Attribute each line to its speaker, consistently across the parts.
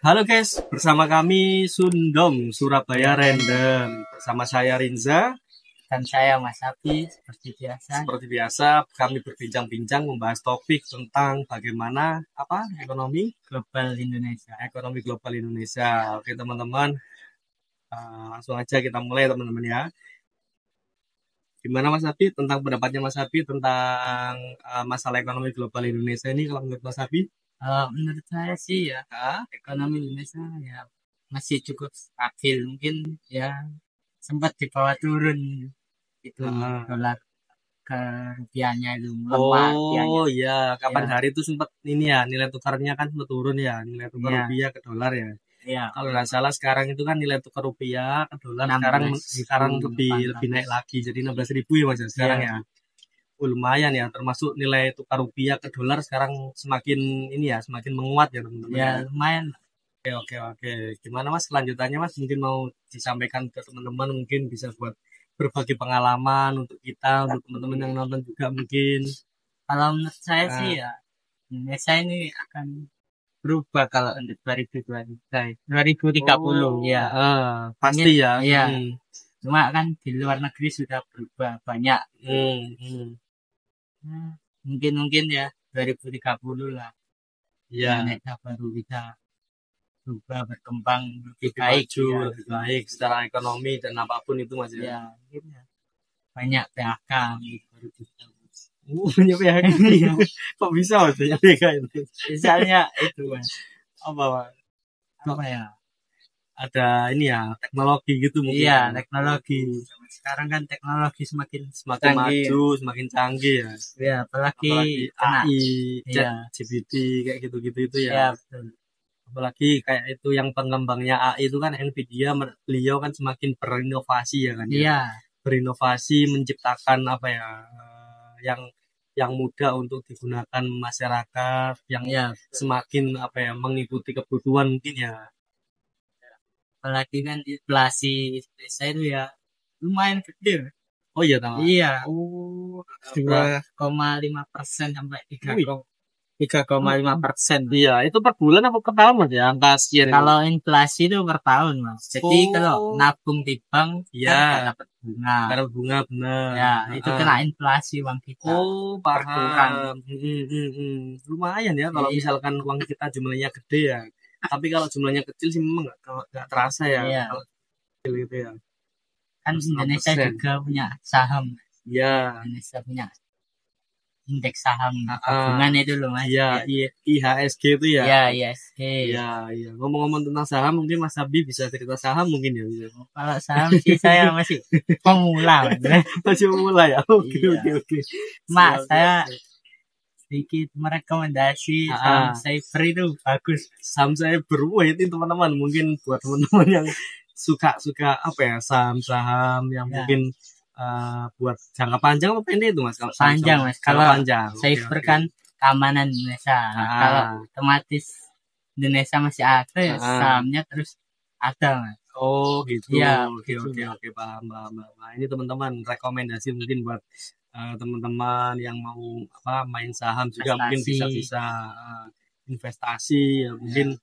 Speaker 1: Halo guys, bersama kami Sundom Surabaya Random. Bersama saya Rinza.
Speaker 2: Dan saya Mas Abi, seperti biasa.
Speaker 1: Seperti biasa, kami berbincang-bincang membahas topik tentang bagaimana ekonomi
Speaker 2: Global Indonesia.
Speaker 1: global Indonesia. Oke teman-teman, langsung aja kita mulai teman-teman ya. Gimana Mas Abi tentang pendapatnya Mas Abi tentang masalah ekonomi global Indonesia ini kalau menurut Mas Abi?
Speaker 2: Menurut saya sih ya, ekonomi Indonesia ya masih cukup stabil. Mungkin ya sempat di bawah turun itu dolar ke rupiahnya itu melemah rupiahnya.
Speaker 1: Oh iya, kapan
Speaker 2: Ya,
Speaker 1: hari itu sempat ini ya nilai tukarnya kan sempat turun ya, nilai tukar
Speaker 2: ya,
Speaker 1: rupiah ke dolar ya.
Speaker 2: ya.
Speaker 1: Kalau nggak salah sekarang itu kan nilai tukar rupiah ke dolar sekarang
Speaker 2: 16.000,
Speaker 1: lebih naik lagi jadi 16.000 ya Mas ya sekarang ya. Lumayan ya, termasuk nilai tukar rupiah ke dolar sekarang semakin ini ya, semakin menguat ya teman-teman.
Speaker 2: Ya, lumayan.
Speaker 1: Oke. Gimana Mas kelanjutannya Mas? Mungkin mau disampaikan ke teman-teman, mungkin bisa buat berbagi pengalaman untuk kita, untuk teman-teman yang nonton juga mungkin.
Speaker 2: Kalau menurut saya sih ya, Indonesia ini akan berubah kalau untuk 2030 ya.
Speaker 1: Pasti ya.
Speaker 2: Iya. Cuma kan di luar negeri sudah berubah banyak. Mungkin ya 2030 lah.
Speaker 1: Ya.
Speaker 2: Indonesia baru bisa berubah berkembang lebih
Speaker 1: baik,
Speaker 2: baik, ya.
Speaker 1: lebih baik secara ekonomi dan apapun itu Mas ya.
Speaker 2: Ya, mungkin ya. Banyak PHK baru bisa.
Speaker 1: Punya PHK ya. Kok bisa Mas punya PHK itu?
Speaker 2: Misalnya itu Mas.
Speaker 1: Apa
Speaker 2: ya?
Speaker 1: Ada ini ya teknologi gitu mungkin.
Speaker 2: Iya, teknologi. Sekarang kan teknologi semakin
Speaker 1: canggih.
Speaker 2: maju,
Speaker 1: semakin canggih ya.
Speaker 2: Ya, apalagi
Speaker 1: AI, ChatGPT kayak gitu-gitu itu ya.
Speaker 2: Iya, betul.
Speaker 1: Apalagi kayak itu yang pengembangnya AI itu kan Nvidia, beliau kan semakin berinovasi ya kan.
Speaker 2: Iya.
Speaker 1: Berinovasi menciptakan yang mudah untuk digunakan masyarakat yang semakin mengikuti kebutuhan mungkin ya.
Speaker 2: Apalagi kan inflasi Indonesia itu ya lumayan gede.
Speaker 1: Oh iya tahu.
Speaker 2: Iya. 2,5% sampai 3,5%.
Speaker 1: Iya, itu per bulan apa per tahun Mas ya angka sekian?
Speaker 2: Kalau inflasi itu per tahun Mas. Jadi kalau nabung di bank kan dapat bunga.
Speaker 1: Dapat bunga benar.
Speaker 2: Ya, itu kena inflasi uang kita.
Speaker 1: Oh, paham. Lumayan ya kalau misalkan uang kita jumlahnya gede ya. Tapi kalau jumlahnya kecil sih memang nggak terasa ya.
Speaker 2: Iya.
Speaker 1: Kalau kecil gitu ya.
Speaker 2: Kan Indonesia juga punya saham.
Speaker 1: Iya.
Speaker 2: Indonesia punya indeks saham gabungan itu loh Mas.
Speaker 1: Iya, IHSG itu ya.
Speaker 2: Iya, IHSG.
Speaker 1: Iya. Ngomong-ngomong tentang saham, mungkin Mas Abi bisa cerita saham mungkin ya.
Speaker 2: Kalau saham sih saya masih pemula Mas.
Speaker 1: Masih pemula ya. Oke.
Speaker 2: Mak, saya sedikit merekomendasi saham cyber itu bagus.
Speaker 1: Saham cyber, wah itu teman-teman mungkin buat teman-teman yang suka saham-saham yang mungkin buat jangka panjang apa pendek itu Mas? Kalau
Speaker 2: panjang Mas. Kalau
Speaker 1: panjang.
Speaker 2: cyber kan keamanan Indonesia. Kalau otomatis Indonesia masih ada ya sahamnya terus ada Mas.
Speaker 1: Oh gitu.
Speaker 2: Iya.
Speaker 1: Oke, paham. Nah, ini teman-teman rekomendasi mungkin buat teman-teman yang mau main saham juga mungkin bisa investasi ya, mungkin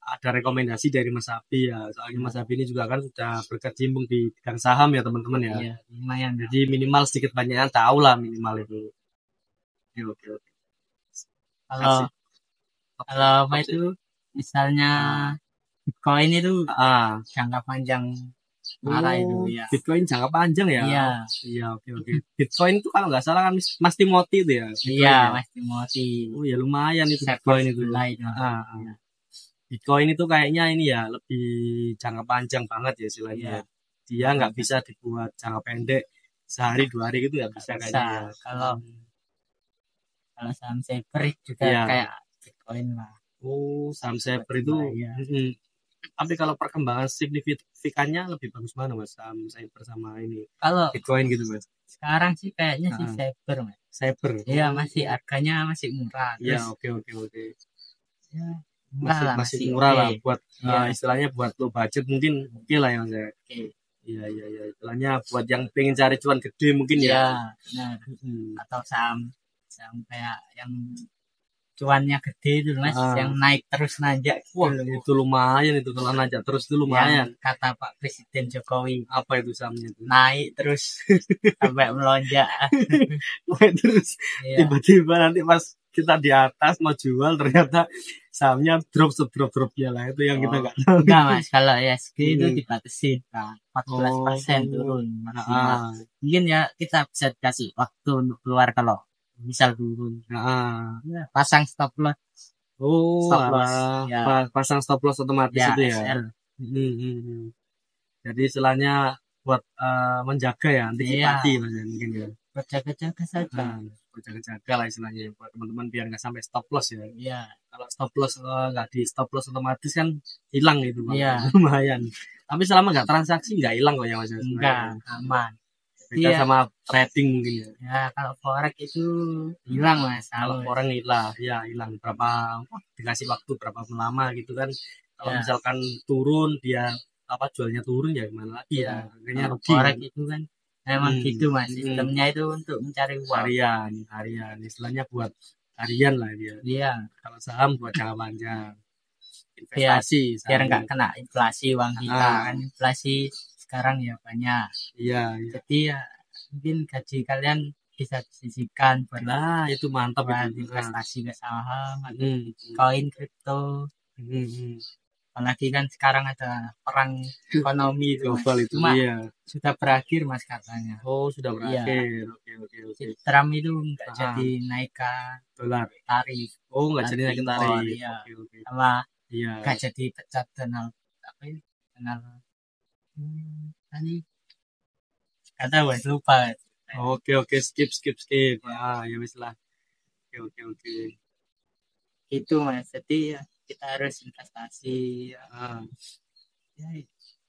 Speaker 1: ada rekomendasi dari Mas Abi ya. Soalnya Mas Abi ini juga kan sudah berkecimpung di bidang saham ya teman-teman ya.
Speaker 2: Iya, lumayan.
Speaker 1: Jadi minimal sedikit banyaknya tahu lah minimal itu. Oke.
Speaker 2: Kalau apa itu misalnya Bitcoin itu jangka panjang itu ya.
Speaker 1: Bitcoin jangka panjang ya. Iya, oke. Bitcoin itu kalau nggak salah kan Mas Timothy itu ya.
Speaker 2: Iya, Mas Timothy.
Speaker 1: Oh ya lumayan itu Bitcoin itu. Bitcoin itu kayaknya ini ya lebih jangka panjang banget ya istilahnya. Dia nggak bisa dibuat jangka pendek sehari 2 hari gitu ya bisa kayaknya.
Speaker 2: Kalau saham cyber juga kayak Bitcoin lah.
Speaker 1: Oh, saham cyber itu. Tapi kalau perkembangan signifikannya lebih bagus mana Mas saham cyber sama ini? Kalau Bitcoin gitu Mas.
Speaker 2: Sekarang sih kayaknya sih cyber Mas.
Speaker 1: Cyber.
Speaker 2: Iya, masih harganya masih murah.
Speaker 1: Iya, oke.
Speaker 2: Ya,
Speaker 1: masih murah lah buat istilahnya buat low budget mungkin oke lah ya Mas ya. Iya. Istilahnya buat yang pengen cari cuan gede mungkin ya.
Speaker 2: Nah, atau saham kayak yang cuannya gede itu Mas, yang naik terus nanjak gitu
Speaker 1: Wah,
Speaker 2: loh.
Speaker 1: itu lumayan itu kalau najak terus itu
Speaker 2: Yang
Speaker 1: lumayan.
Speaker 2: kata Pak Presiden Jokowi,
Speaker 1: Apa itu sahamnya itu?
Speaker 2: naik terus sampai melonjak.
Speaker 1: Naik terus
Speaker 2: Iya.
Speaker 1: tiba-tiba nanti pas kita di atas mau jual ternyata sahamnya drop sedrop-dropnya lah itu yang kita
Speaker 2: Oh,
Speaker 1: nggak tahu.
Speaker 2: enggak Mas, kalau ISG itu
Speaker 1: Hmm.
Speaker 2: dibatasin kan 14% turun maksimal.
Speaker 1: Ah,
Speaker 2: Mungkin ya kita bisa dikasih waktu untuk keluar kalau misal turun.
Speaker 1: ah.
Speaker 2: Ya, pasang stop loss,
Speaker 1: Oh,
Speaker 2: stop loss.
Speaker 1: alah.
Speaker 2: Ya,
Speaker 1: Pasang stop loss otomatis
Speaker 2: ya
Speaker 1: itu ya.
Speaker 2: SL.
Speaker 1: Hmm. Jadi istilahnya buat menjaga ya, antisipasi
Speaker 2: Iya,
Speaker 1: Mas ya, mungkin ya.
Speaker 2: berjaga-jaga saja.
Speaker 1: Nah, jaga-jaga lah istilahnya ya, buat teman-teman biar nggak sampai stop loss ya.
Speaker 2: Iya,
Speaker 1: Kalau stop loss nggak di stop loss otomatis kan hilang itu Bang.
Speaker 2: iya,
Speaker 1: Lumayan. Tapi selama nggak transaksi nggak hilang kok ya Mas ya,
Speaker 2: enggak
Speaker 1: sebenarnya.
Speaker 2: aman.
Speaker 1: Beda
Speaker 2: Iya,
Speaker 1: sama trading mungkin ya.
Speaker 2: ya kalau forex itu hilang Mas.
Speaker 1: Kalau orang hilang, ya hilang berapa dikasih waktu berapa lama gitu kan. Kalau
Speaker 2: Ya,
Speaker 1: misalkan turun dia apa jualnya turun ya gimana lagi ya.
Speaker 2: ya.
Speaker 1: Harganya
Speaker 2: Kalau
Speaker 1: rugi
Speaker 2: forex
Speaker 1: kan.
Speaker 2: itu kan memang gitu Mas.
Speaker 1: Hmm.
Speaker 2: Sistemnya itu untuk mencari uang.
Speaker 1: Harian istilahnya buat harian lah dia.
Speaker 2: Iya,
Speaker 1: Kalau saham buat jangka panjang,
Speaker 2: biar
Speaker 1: investasi
Speaker 2: biar
Speaker 1: saham.
Speaker 2: nggak kena inflasi uang kita
Speaker 1: Ah,
Speaker 2: kan, inflasi sekarang ya banyak.
Speaker 1: iya.
Speaker 2: Jadi ya mungkin gaji kalian bisa disisihkan buat
Speaker 1: Nah, itu mantap
Speaker 2: buat
Speaker 1: itu.
Speaker 2: investasi ke saham atau
Speaker 1: Hmm.
Speaker 2: koin kripto.
Speaker 1: Hmm.
Speaker 2: Apalagi kan sekarang ada perang ekonomi itu Mas.
Speaker 1: Global itu
Speaker 2: Cuma
Speaker 1: iya.
Speaker 2: sudah berakhir Mas katanya.
Speaker 1: Oh, sudah
Speaker 2: Iya,
Speaker 1: berakhir. Oke.
Speaker 2: si Trump itu nggak
Speaker 1: Ah,
Speaker 2: jadi naikkan
Speaker 1: dolar.
Speaker 2: tarif,
Speaker 1: Oh, nggak jadi
Speaker 2: tarif
Speaker 1: naikin
Speaker 2: impor,
Speaker 1: tarif.
Speaker 2: iya.
Speaker 1: Oke.
Speaker 2: Sama
Speaker 1: Iya.
Speaker 2: nggak jadi pecat Donald apa itu? Donald tadi kata Mas lupa.
Speaker 1: Oke, skip. Ah, ya wis lah. Oke.
Speaker 2: Itu Mas. Jadi ya, kita harus investasi ya.
Speaker 1: Ah,
Speaker 2: Ya,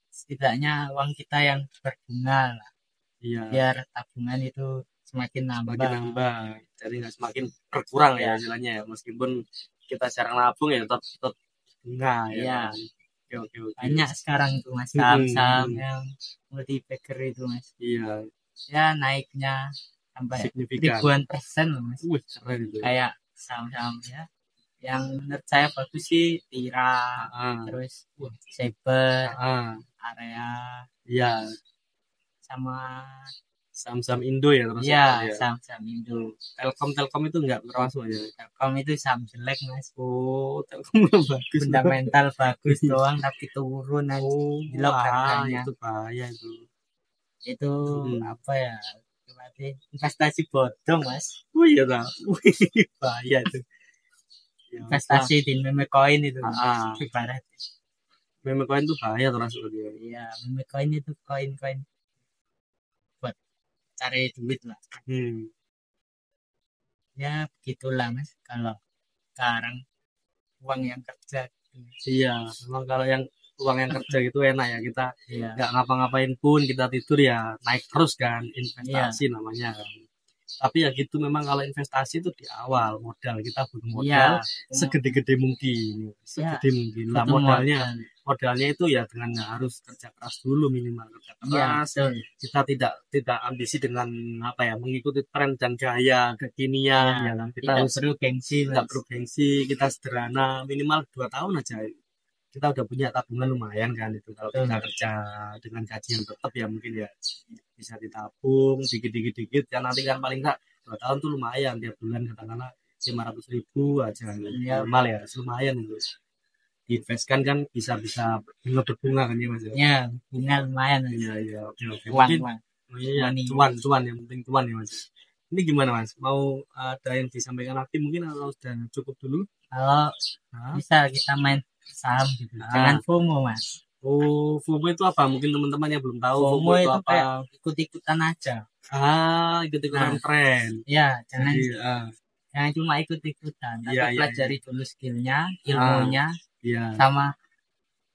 Speaker 2: setidaknya uang kita yang berbunga lah.
Speaker 1: iya.
Speaker 2: Biar tabungan itu semakin
Speaker 1: Semakin
Speaker 2: nambah.
Speaker 1: nambah. Jadi nggak semakin berkurang ya
Speaker 2: Ya,
Speaker 1: istilahnya ya. Meskipun kita jarang nabung ya tetap bunga ya.
Speaker 2: iya.
Speaker 1: Oke.
Speaker 2: Banyak sekarang itu Mas
Speaker 1: Hmm.
Speaker 2: saham-saham yang multi bagger itu Mas.
Speaker 1: Iya,
Speaker 2: Ya naiknya sampai
Speaker 1: signifikan.
Speaker 2: ribuan persen loh Mas.
Speaker 1: Wih, keren itu.
Speaker 2: Kayak saham-saham ya. Yang menurut saya bagus sih Tira,
Speaker 1: Ah,
Speaker 2: terus Saber,
Speaker 1: ah.
Speaker 2: Area,
Speaker 1: Iya,
Speaker 2: sama
Speaker 1: saham-saham Indo ya terus
Speaker 2: ya
Speaker 1: ya.
Speaker 2: saham-saham Indo.
Speaker 1: Telkom itu nggak termasuk ya.
Speaker 2: Telkom itu saham jelek Mas.
Speaker 1: Oh, Telkom bagus.
Speaker 2: Fundamental bagus doang tapi turun aja.
Speaker 1: Oh,
Speaker 2: Jelek harganya.
Speaker 1: itu bahaya itu.
Speaker 2: Itu
Speaker 1: Hmm.
Speaker 2: apa ya? Berarti investasi bodong Mas.
Speaker 1: Oh iya dah. Wih, bahaya itu. Ya,
Speaker 2: Investasi di meme coin itu
Speaker 1: Ah,
Speaker 2: ibarat.
Speaker 1: meme coin itu bahaya termasuk dia.
Speaker 2: Iya, meme coin itu koin-koin buat cari duit lah.
Speaker 1: Hmm.
Speaker 2: Ya begitulah Mas. Kalau sekarang uang yang kerja.
Speaker 1: Iya, memang kalau yang uang yang kerja itu enak ya kita
Speaker 2: Iya.
Speaker 1: nggak ngapa-ngapain pun kita tidur ya naik terus kan investasi namanya kan. Tapi ya gitu memang kalau investasi itu di awal modal kita butuh modal
Speaker 2: Iya.
Speaker 1: segede-gede mungkin, segede mungkin lah
Speaker 2: Butuh
Speaker 1: modalnya.
Speaker 2: modal.
Speaker 1: Modalnya itu ya dengan harus kerja keras dulu minimal kerja
Speaker 2: Iya,
Speaker 1: keras.
Speaker 2: betul.
Speaker 1: Kita tidak ambisi dengan apa ya mengikuti tren dan gaya kekinian
Speaker 2: Ya,
Speaker 1: ya kan. Kita
Speaker 2: tidak
Speaker 1: harus
Speaker 2: perlu gengsi
Speaker 1: nggak
Speaker 2: Mas.
Speaker 1: perlu gengsi, kita sederhana minimal 2 tahun aja kita udah punya tabungan lumayan kan itu kalau kita kerja dengan gaji yang tetap ya mungkin ya bisa ditabung dikit ya nanti kan paling nggak 2 tahun tuh lumayan tiap bulan katakanlah 500.000 aja
Speaker 2: Iya.
Speaker 1: normal ya lumayan itu diinvestkan kan bisa bunga berbunga kan ya mas ya
Speaker 2: Ya, bunga lumayan.
Speaker 1: iya oke.
Speaker 2: Uang,
Speaker 1: Mungkin
Speaker 2: Mas.
Speaker 1: iya
Speaker 2: Money.
Speaker 1: cuan yang penting cuan ya mas ini gimana mas mau ada yang disampaikan lagi mungkin atau sudah cukup dulu
Speaker 2: Kalau bisa kita main saham gitu. Jangan FOMO Mas.
Speaker 1: Oh, FOMO itu apa? Mungkin teman-teman yang belum tahu
Speaker 2: FOMO itu
Speaker 1: apa?
Speaker 2: kayak ikut-ikutan aja.
Speaker 1: Ikut-ikutan tren.
Speaker 2: Ya, jangan
Speaker 1: Jadi,
Speaker 2: jangan cuma ikut-ikutan. Tapi
Speaker 1: Iya.
Speaker 2: pelajari dulu skillnya, ilmunya,
Speaker 1: Iya.
Speaker 2: sama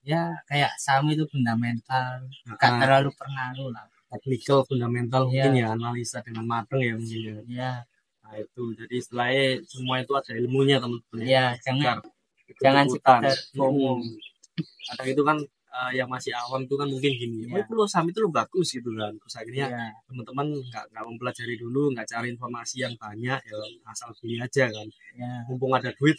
Speaker 2: ya kayak saham itu fundamental, nggak terlalu pengaruh lah.
Speaker 1: Technical, fundamental
Speaker 2: Iya.
Speaker 1: mungkin ya analisa dengan matang ya mungkin ya.
Speaker 2: Ya,
Speaker 1: Nah itu jadi istilahnya semua itu ada ilmunya teman-teman.
Speaker 2: ya jangan sekedar FOMO.
Speaker 1: Kadang itu kan yang masih awam itu kan mungkin gini, oh
Speaker 2: Iya.
Speaker 1: itu lo saham itu lo bagus gitu kan. Terus akhirnya
Speaker 2: Iya.
Speaker 1: teman-teman nggak mempelajari dulu, nggak cari informasi yang banyak, ya asal beli aja kan.
Speaker 2: Iya.
Speaker 1: Mumpung ada duit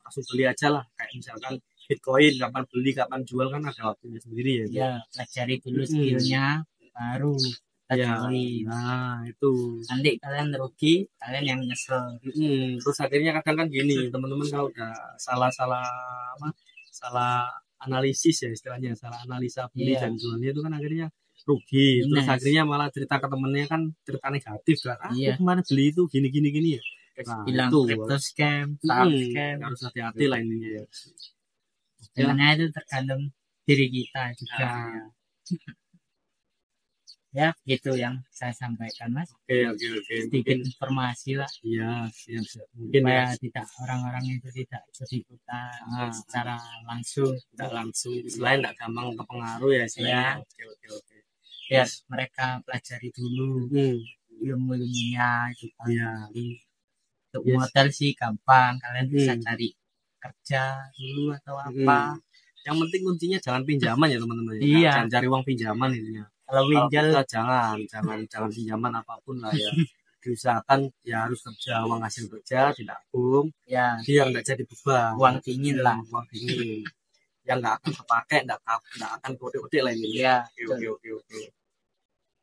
Speaker 1: langsung beli aja lah. Kayak misalkan Bitcoin, kapan beli, kapan jual kan ada waktunya sendiri ya.
Speaker 2: Iya, pelajari dulu
Speaker 1: Mm-mm.
Speaker 2: skillnya, baru kita
Speaker 1: Ya,
Speaker 2: join.
Speaker 1: nah itu.
Speaker 2: Nanti kalian rugi, kalian yang nyesel.
Speaker 1: Terus akhirnya kadang kan gini, teman-teman kalau udah salah-salah apa, salah analisis ya istilahnya, salah analisa beli
Speaker 2: Iya.
Speaker 1: dan jualnya itu kan akhirnya rugi. Terus
Speaker 2: Minus.
Speaker 1: akhirnya malah cerita ke temennya kan cerita negatif kan.
Speaker 2: Iya.
Speaker 1: Aku kemarin beli itu gini ya. Nah,
Speaker 2: Bilang
Speaker 1: itu
Speaker 2: crypto scam, saham scam.
Speaker 1: harus hati-hati lah ininya ya.
Speaker 2: Sebenarnya itu tergantung diri kita juga.
Speaker 1: Nah,
Speaker 2: Ya, gitu yang saya sampaikan, Mas.
Speaker 1: oke.
Speaker 2: Sedikit informasi lah,
Speaker 1: Iya, siap. Mungkin ya
Speaker 2: supaya tidak orang-orang itu tidak ikut-ikutan secara langsung.
Speaker 1: tidak langsung, selain tidak gampang terpengaruh ya istilahnya.
Speaker 2: Ya.
Speaker 1: Oke.
Speaker 2: Biar mereka pelajari dulu
Speaker 1: Hmm,
Speaker 2: ilmu-ilmunya itu kan.
Speaker 1: Iya.
Speaker 2: Untuk
Speaker 1: Yes.
Speaker 2: modal sih gampang, kalian bisa
Speaker 1: Hmm.
Speaker 2: cari kerja dulu atau apa.
Speaker 1: Yang penting kuncinya jangan pinjaman ya teman-teman.
Speaker 2: Iya.
Speaker 1: Jangan cari uang pinjaman intinya.
Speaker 2: Kalau
Speaker 1: Kalau
Speaker 2: pinjal,
Speaker 1: bisa jangan pinjaman apapun lah ya. Diusahakan ya harus kerja, uang hasil kerja ditabung
Speaker 2: ya
Speaker 1: biar nggak jadi beban.
Speaker 2: uang dingin lah.
Speaker 1: Uang dingin yang nggak akan kepake, nggak akan kode-kode lah ini.
Speaker 2: Iya.
Speaker 1: Oke.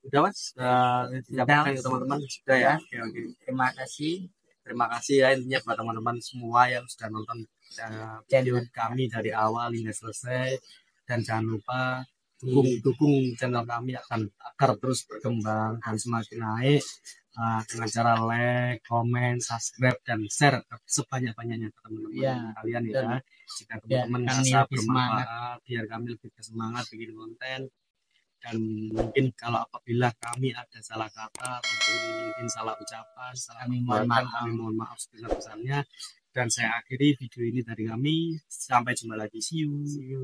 Speaker 1: Udah mas, disampaikan ke teman-teman sudah ya. Oke.
Speaker 2: Terima kasih.
Speaker 1: Terima kasih ya intinya buat teman-teman semua yang sudah nonton video kami dari awal hingga selesai, dan jangan lupa dukung channel kami agar terus berkembang dan semakin naik dengan cara like, komen, subscribe dan share sebanyak-banyaknya ke teman-teman kalian ya. Jika teman-teman merasa bermanfaat, biar kami lebih bersemangat bikin konten. Dan mungkin kalau apabila kami ada salah kata atau mungkin salah ucapan, kami mohon maaf sebesar-besarnya. Dan saya akhiri video ini dari kami. Sampai jumpa lagi. See you.